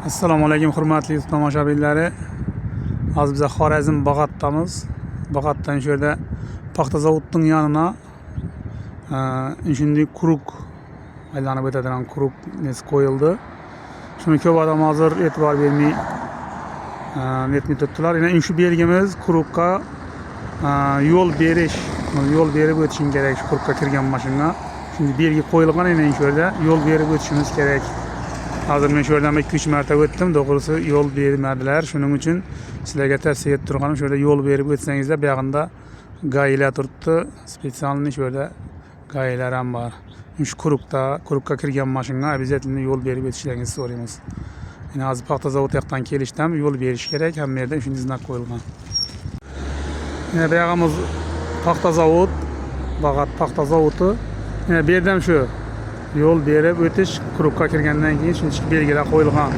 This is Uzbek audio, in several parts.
Assalomu alaykum hurmatli tomoshabinlari. Hozir biz Xorazm Bag'atdamiz. Bag'atdan shu yerda paxta zavodining yanına shunday quruq aylanib o'tadigan quruq nesi qo'yildi. Shuni ko'p odam hozir e'tibor bermay netmay turibdilar. Yana shu belgimiz quruqqa yo'l berish, yo'l berib o'tishing kerak shu quruqqa kirgan mashinaga. Şimdi belgi qo'yilgan, yana shu yerda yo'l berib o'tishimiz kerak. Hozir men shu yerdan 2-3 marta o'tdim, to'g'risi yo'l bermadilar. Shuning uchun sizlarga tavsiya etib turganim shu yerda yo'l berib o'tsangizlar, bu yoqda gayilar turibdi. Spesialniy shu yerda gayilar ham bor. Shu quruqqa kirgan mashinaga обязательно yo'l berib o'tishlaringizni so'raymiz. Yine hozir paxta zavodi yoqdan kelishdan yo'l berish kerak, hamma yerda shunday znak qo'yilgan. Yine bu yoqimiz paxta zavod, Bag'at paxta zavodi. Yine bu yerdan shu yo'l berib o'tish quruqqa kirgandan keyin shunday belgilar qo'yilgan.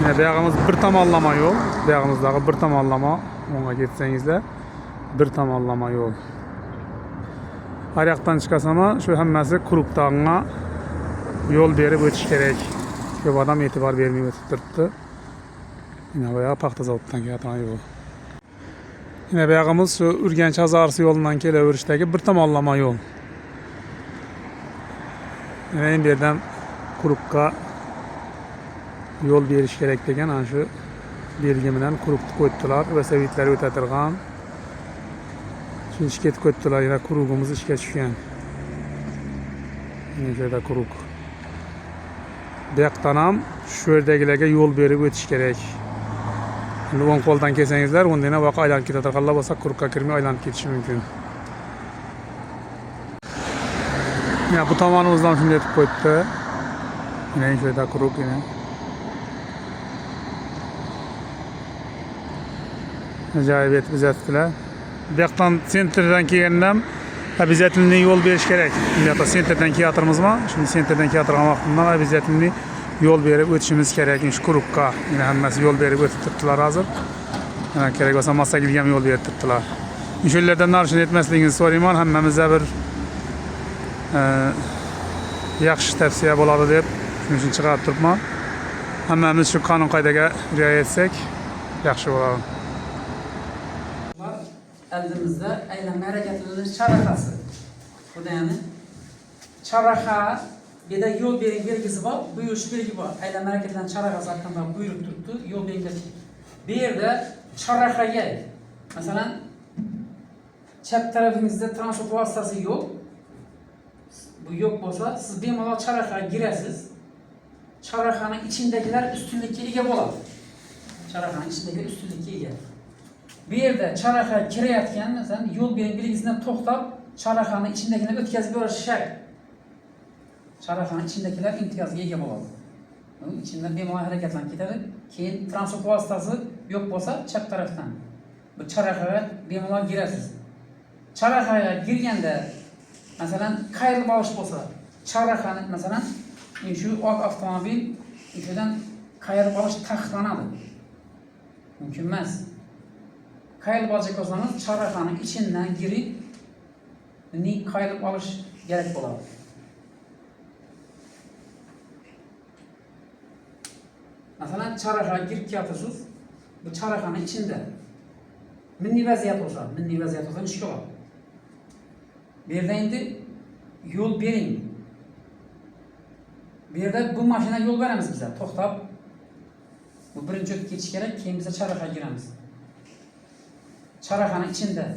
Yine bu yog'imiz bir tomonlama yo'l, bu yog'imizdagi bir tomonlama, o'ngga ketsangizlar bir tomonlama yo'l. Har yoqdan chiqasama shu hammasi quruqdag'iga yo'l berib o'tish kerak. Ko'p odam e'tibor bermay o'tib turibdi. Yine bu yoq paxta zavodidan keladigan yo'l. Yine bu yog'imiz shu Urganch Azarisi yo'lidan kelaverishdagi bir tomonlama yo'l. Yani bir yerden quruqqa yo'l berish kerak degan ana shu belgi bilan quruqni qo'yibdilar va savitlar o'tatirgan. Shuni ishga qo'yibdilar, yana quruqimiz ishga tushgan. Mana shu yerda quruq. Bu yoqdan ham shu yerdagilarga yo'l berib o'tish kerak. Endi o'ng qo'ldan kelsangizlar, unda yana voqea aylanib ketadiganlar bo'lsa, quruqqa kirmay aylanib ketishi mumkin. Ya bu tomonimizdan shunday etib qo'yibdi. Yine shu yerda quruq yana. Ajoyib etib uzatdilar. Bu yoqdan sentrdan kelgandan обязательно yo'l berish kerak. Bu yoqda sentrdan kelayotirmizmi? Shuni sentrdan kelayotgan vaqtimdan обязательно yo'l berib o'tishimiz kerak shu quruqqa. Yine hammasi yo'l berib o'tib turibdilar hozir. Yana kerak bo'lsa Massagilga ham yo'l berib turibdilar. Shu yerlardan narxini etmasligingizni so'rayman. Hammamizga bir yaxshi tavsiya bo'ladi deb shuning uchun chiqarib turibman. Hammamiz shu qonun qoidaga rioya etsak yaxshi bo'ladi. Elimizde eylem hareketleri çarahası. Bu da yani çaraha bir de yol verin belgesi var, buyuruş belgi var. Eylem hareketlerinin çarahası hakkında buyruk tuttu, yol belgesi. Bir yerde çaraha gel. Mesela çap tarafımızda transport vasıtası yok. Bu yok olsa siz bir mala çaraha girersiniz. Çarahanın içindekiler üstünlükle ege olur. Çarahanın içindekiler üstünlükle ege. Bir yerde çaraha gireyatken mesela yol belgisinden toxtab çarahanın içindekiler ötkazib berish şart. Çarahanın içindekiler imtiyazga ega bo'ladi. Bunun içinden bir mala hareketlanib ketadi. Keyin transport vasitasi yok bo'lsa chap tarafdan bu çarahaga bir mala girasiz. Çarahaga girganda mesela qayrilib olish bo'lsa, chorrahani mesela shu oq avtomobil shundan qayrilib olish taqiqlanadi. Mumkin emas. Qayrilib olacak olsangiz chorrahaning ichidan girib, qayrilib olish kerak bo'ladi. Mesela chorrahaga girib ketyapsiz, bu chorrahaning ichida minni vaziyat bo'lsa, ishga oladi. Bir yerde indi yol verin. Bir yerde bu maşına yol veremiz bize. Toxtab bu birinci ötüp geçiş gerek. Keyin bize çaraha giremiz. Çarahanın içinde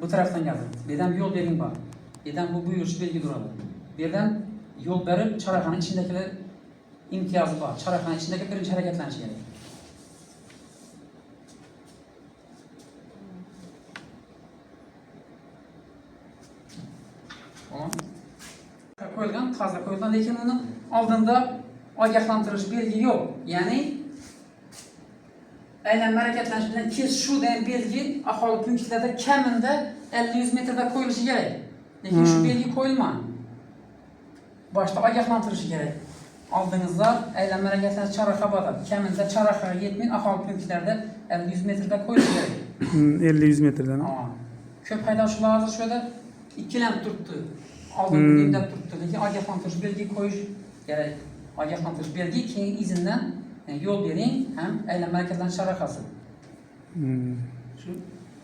bu taraftan geldi. Birden bir yol verin var. Birden bu buyuruş belgi duradı. Birden yol verip çarahanın içindekiler imtiyazı var. Çarahanın içindeki birinci hareketleniş gerek. Koyulgan, taze koyulgan, lekin onun aldığında ogohlantirish belgi yok. Yani aylanma harakatlanish bilan kes shu degan belgi aholi punktlarida kamida 50-100 metrda qo'yilishi kerak. Lekin shu belgi qo'yilmadi. Boshda ogohlantirish kerak. Oldingizda aylanma harakatlanish chorraha bor. Kamida chorrahaga yetmay aholi punktlarida 50-100 metrda qo'yilishi kerak. 50-100 metrdan. Ko'p haydovchilar hozir shu yerda ikkilanib turibdi. Aldığında turibdi, lekin ogohlantirish belgi qo'yish kerak. Agahlantıcı belge keyin izinden yol bering hem eylem hareketlen çarakası. Hmm. Şu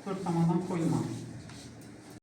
4 tomondan koyulma.